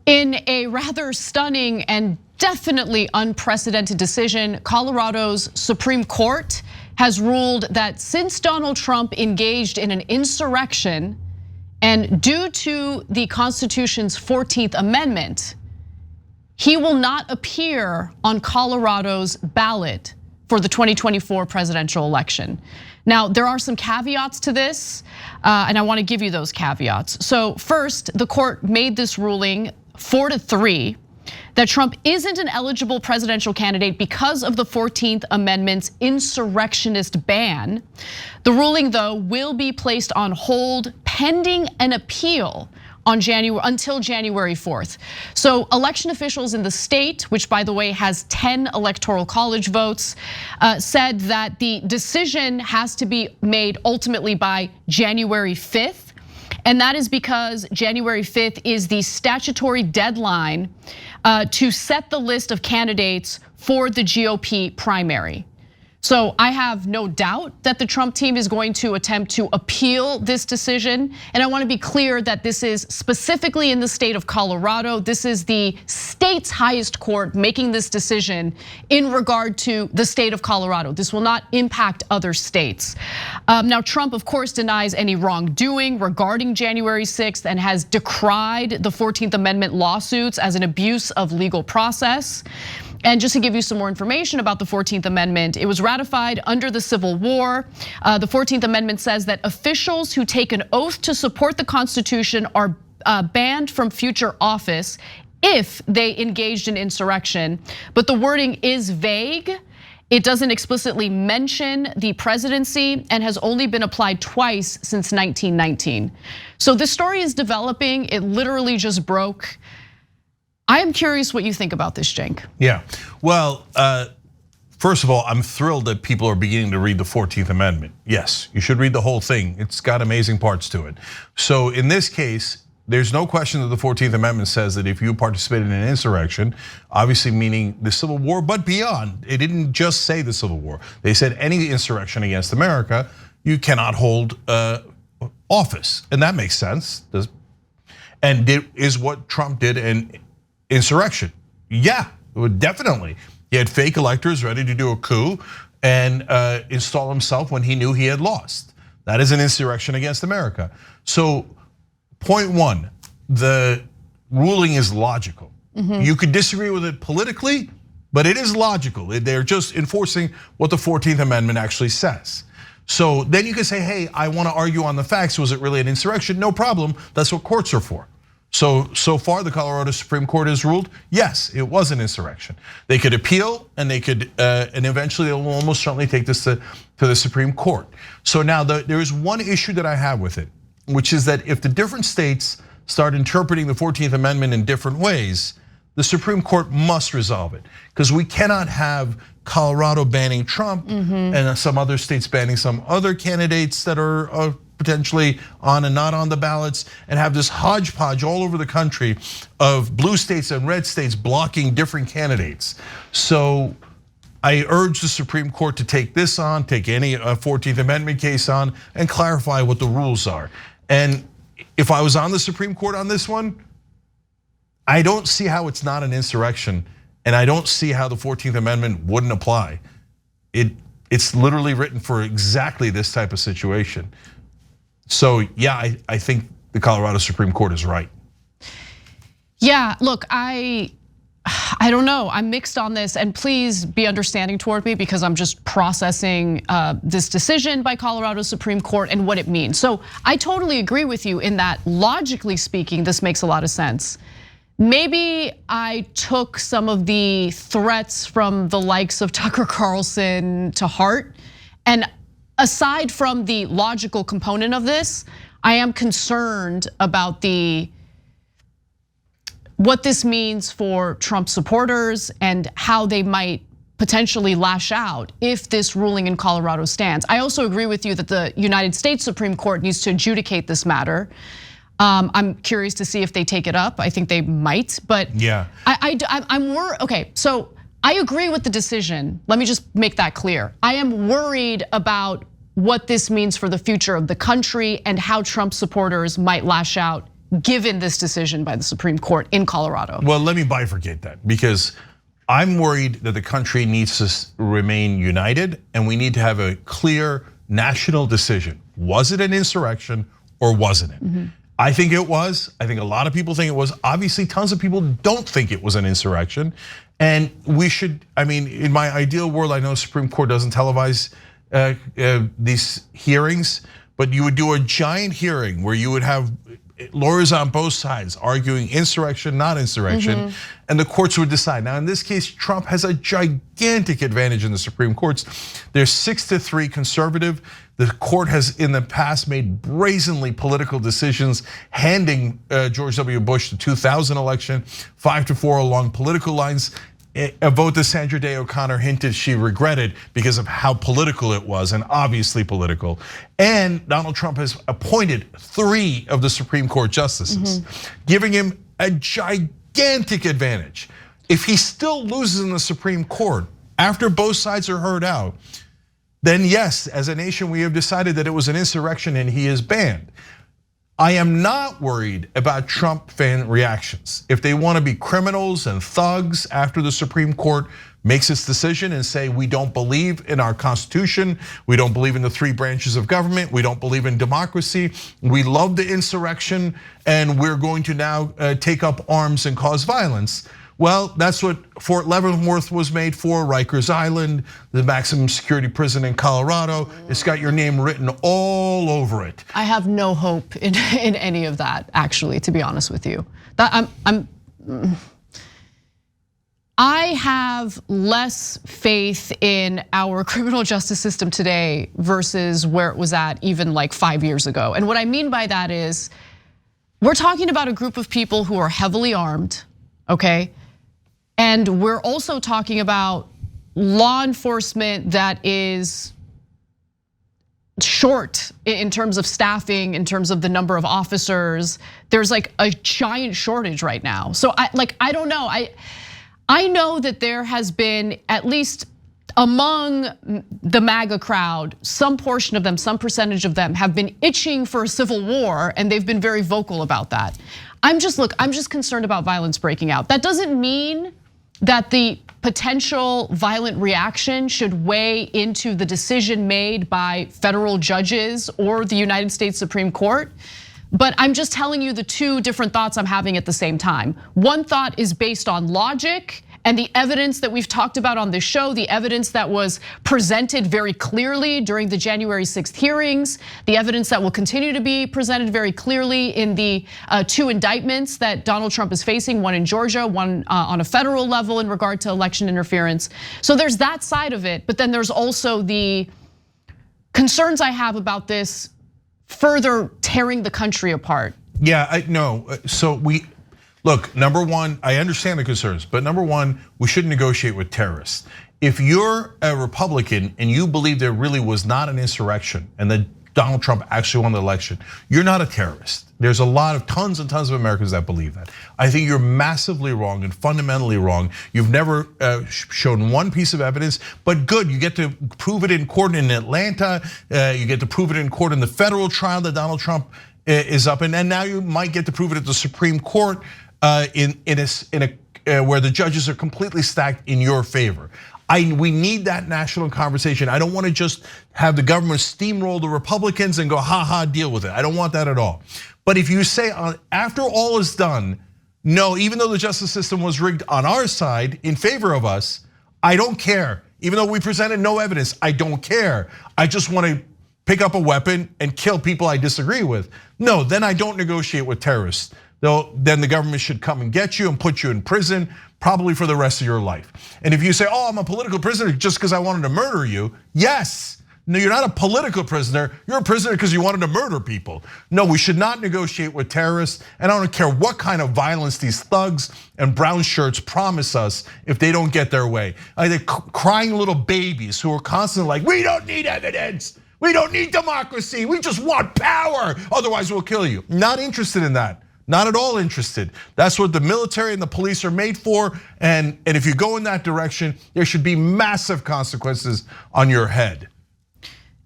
In a rather stunning and definitely unprecedented decision, Colorado's Supreme Court has ruled that since Donald Trump engaged in an insurrection and due to the Constitution's 14th Amendment, he will not appear on Colorado's ballot for the 2024 presidential election. Now, there are some caveats to this, and I want to give you those caveats. So first, the court made this ruling 4-3 that Trump isn't an eligible presidential candidate because of the 14th Amendment's insurrectionist ban. The ruling, though, will be placed on hold pending an appeal on until January 4th. So election officials in the state, which by the way has 10 electoral college votes, said that the decision has to be made ultimately by January 5th. And that is because January 5th is the statutory deadline to set the list of candidates for the GOP primary. So I have no doubt that the Trump team is going to attempt to appeal this decision. And I want to be clear that this is specifically in the state of Colorado. This is the state's highest court making this decision in regard to the state of Colorado. This will not impact other states. Now, Trump, of course, denies any wrongdoing regarding January 6th and has decried the 14th Amendment lawsuits as an abuse of legal process. And just to give you some more information about the 14th Amendment, it was ratified under the Civil War. The 14th Amendment says that officials who take an oath to support the Constitution are banned from future office if they engaged in insurrection. But the wording is vague. It doesn't explicitly mention the presidency and has only been applied twice since 1919. So this story is developing. It literally just broke. I am curious what you think about this, Cenk. Yeah, well, first of all, I'm thrilled that people are beginning to read the 14th Amendment. Yes, you should read the whole thing. It's got amazing parts to it. So in this case, there's no question that the 14th Amendment says that if you participated in an insurrection, obviously meaning the Civil War, but beyond, it didn't just say the Civil War. They said any insurrection against America, you cannot hold office, and that makes sense. And it is what Trump did in insurrection. Yeah, definitely. He had fake electors ready to do a coup and install himself when he knew he had lost. That is an insurrection against America. So point one, the ruling is logical. You could disagree with it politically, but it is logical. They're just enforcing what the 14th Amendment actually says. So then you can say, hey, I want to argue on the facts. Was it really an insurrection? No problem. That's what courts are for. So far, the Colorado Supreme Court has ruled, yes, it was an insurrection. They could appeal, and they could, and eventually they'll almost certainly take this to the Supreme Court. So now there is one issue that I have with it, which is that if the different states start interpreting the 14th Amendment in different ways, the Supreme Court must resolve it, because we cannot have Colorado banning Trump and some other states banning some other candidates that are potentially on and not on the ballots, and have this hodgepodge all over the country of blue states and red states blocking different candidates. So I urge the Supreme Court to take this on, take any 14th Amendment case on, and clarify what the rules are. And if I was on the Supreme Court on this one, I don't see how it's not an insurrection, and I don't see how the 14th Amendment wouldn't apply. It's literally written for exactly this type of situation. So yeah, I think the Colorado Supreme Court is right. Yeah, look, I don't know. I'm mixed on this, and please be understanding toward me because I'm just processing this decision by Colorado Supreme Court and what it means. So I totally agree with you in that, logically speaking, this makes a lot of sense. Maybe I took some of the threats from the likes of Tucker Carlson to heart, and aside from the logical component of this, I am concerned about what this means for Trump supporters and how they might potentially lash out if this ruling in Colorado stands. I also agree with you that the United States Supreme Court needs to adjudicate this matter. I'm curious to see if they take it up. I think they might, but yeah, I'm worried. Okay, so I agree with the decision. Let me just make that clear. I am worried about what this means for the future of the country and how Trump supporters might lash out given this decision by the Supreme Court in Colorado? Well, let me bifurcate that, because I'm worried that the country needs to remain united, and we need to have a clear national decision. Was it an insurrection or wasn't it? I think it was. I think a lot of people think it was. Obviously, tons of people don't think it was an insurrection. And we should, I mean, in my ideal world, I know the Supreme Court doesn't televise these hearings, but you would do a giant hearing where you would have lawyers on both sides arguing insurrection, not insurrection, and the courts would decide. Now, in this case, Trump has a gigantic advantage in the Supreme Courts. They're 6-3 conservative. The court has in the past made brazenly political decisions, handing George W. Bush the 2000 election 5-4 along political lines. A vote that Sandra Day O'Connor hinted she regretted because of how political it was, and obviously political. And Donald Trump has appointed 3 of the Supreme Court justices, giving him a gigantic advantage. If he still loses in the Supreme Court after both sides are heard out, then yes, as a nation, we have decided that it was an insurrection and he is banned. I am not worried about Trump fan reactions. If they want to be criminals and thugs after the Supreme Court makes its decision and say, we don't believe in our Constitution, we don't believe in the 3 branches of government, we don't believe in democracy, we love the insurrection, and we're going to now take up arms and cause violence. Well, that's what Fort Leavenworth was made for, Rikers Island, the maximum security prison in Colorado. It's got your name written all over it. I have no hope in any of that, actually, to be honest with you. I have less faith in our criminal justice system today versus where it was at even like 5 years ago. And what I mean by that is, we're talking about a group of people who are heavily armed, okay? And we're also talking about law enforcement that is short in terms of staffing, in terms of the number of officers. There's like a giant shortage right now. So I don't know. I know that there has been, at least among the MAGA crowd, some portion of them, some percentage of them have been itching for a civil war, and they've been very vocal about that. I'm just concerned about violence breaking out. That doesn't mean that the potential violent reaction should weigh into the decision made by federal judges or the United States Supreme Court. But I'm just telling you the 2 different thoughts I'm having at the same time. One thought is based on logic and the evidence that we've talked about on this show, the evidence that was presented very clearly during the January 6th hearings, the evidence that will continue to be presented very clearly in the 2 indictments that Donald Trump is facing, one in Georgia, one on a federal level in regard to election interference. So there's that side of it, but then there's also the concerns I have about this further tearing the country apart. Yeah, I know. So look, number one, I understand the concerns, but number one, we shouldn't negotiate with terrorists. If you're a Republican and you believe there really was not an insurrection and that Donald Trump actually won the election, you're not a terrorist. There's a lot of tons and tons of Americans that believe that. I think you're massively wrong and fundamentally wrong. You've never shown one piece of evidence, but good, you get to prove it in court in Atlanta. You get to prove it in court in the federal trial that Donald Trump is up in, and now you might get to prove it at the Supreme Court where the judges are completely stacked in your favor. We need that national conversation. I don't want to just have the government steamroll the Republicans and go, ha, deal with it. I don't want that at all. But if you say after all is done, no, even though the justice system was rigged on our side in favor of us, I don't care. Even though we presented no evidence, I don't care. I just want to pick up a weapon and kill people I disagree with. No, then I don't negotiate with terrorists. Though then the government should come and get you and put you in prison, probably for the rest of your life. And if you say, I'm a political prisoner just because I wanted to murder you, yes. No, you're not a political prisoner. You're a prisoner because you wanted to murder people. No, we should not negotiate with terrorists. And I don't care what kind of violence these thugs and brown shirts promise us if they don't get their way. They're crying little babies who are constantly like, we don't need evidence. We don't need democracy. We just want power. Otherwise we'll kill you. Not interested in that. Not at all interested. That's what the military and the police are made for. And if you go in that direction, there should be massive consequences on your head.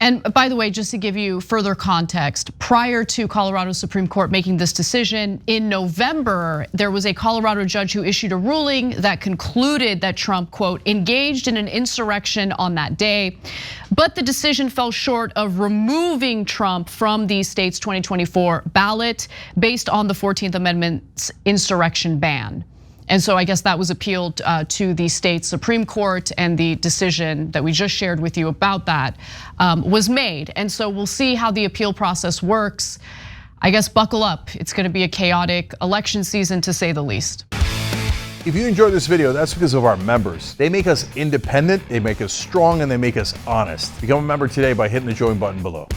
And by the way, just to give you further context, prior to Colorado Supreme Court making this decision in November, there was a Colorado judge who issued a ruling that concluded that Trump, quote, engaged in an insurrection on that day. But the decision fell short of removing Trump from the state's 2024 ballot based on the 14th Amendment's insurrection ban. And so I guess that was appealed to the state Supreme Court, and the decision that we just shared with you about that was made. And so we'll see how the appeal process works. I guess buckle up. It's gonna be a chaotic election season, to say the least. If you enjoyed this video, that's because of our members. They make us independent, they make us strong, and they make us honest. Become a member today by hitting the join button below.